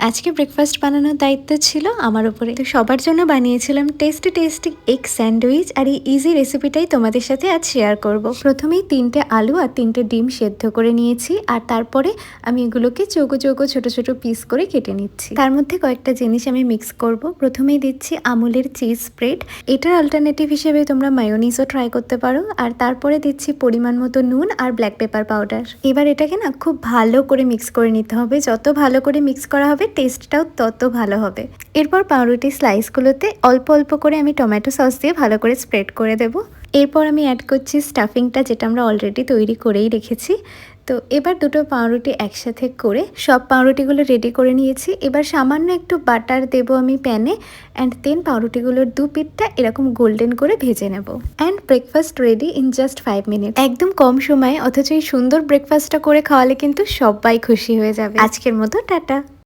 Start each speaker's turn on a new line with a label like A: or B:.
A: আজকে ব্রেকফাস্ট বানানোর দায়িত্ব ছিল আমার উপরে। তো সবার জন্য বানিয়েছিলাম টেস্টি এগ স্যান্ডউইচ, আর এই ইজি রেসিপিটাই তোমাদের সাথে আজ শেয়ার করব। প্রথমেই 3টে আলু আর 3টে ডিম সেদ্ধ করে নিয়েছি, আর তারপরে আমি এগুলোকে চৌকো চৌকো ছোট ছোট পিস করে কেটে নিচ্ছি। তার মধ্যে কয়েকটা জিনিস আমি মিক্স করব। প্রথমেই দিচ্ছি আমুলের চিজ স্প্রেড, এটার অল্টারনেটিভ হিসেবে তোমরা মায়োনিজও ট্রাই করতে পারো। আর তারপরে দিচ্ছি পরিমাণ মতো নুন আর ব্ল্যাক পেপার পাউডার। এবার এটাকে না খুব ভালো করে মিক্স করে নিতে হবে। যত ভালো করে মিক্স করা হবে টেস্টটাও তত ভালো হবে। এরপর পাউরুটি স্লাইসগুলোতে অল্প অল্প করে আমি টমেটো সস দিয়ে ভালো করে স্প্রেড করে দেব। এরপর আমি অ্যাড করছি স্টাফিংটা, যেটা আমরা অলরেডি তৈরি করেই রেখেছি। তো এবার দুটো পাউরুটি একসাথে করে সব পাউরুটিগুলো রেডি করে নিয়েছি। এবার সামান্য একটু বাটার দেব আমি প্যানে, অ্যান্ড দেন পাউরুটিগুলোর দু পিঠটা এরকম গোল্ডেন করে ভেজে নেব। And breakfast ready in just 5 minute. একদম কম সময়ে, অথচ এই সুন্দর ব্রেকফাস্টটা করে খাওয়ালে কিন্তু সবাই খুশি হয়ে যাবে। আজকের মতো টাটা।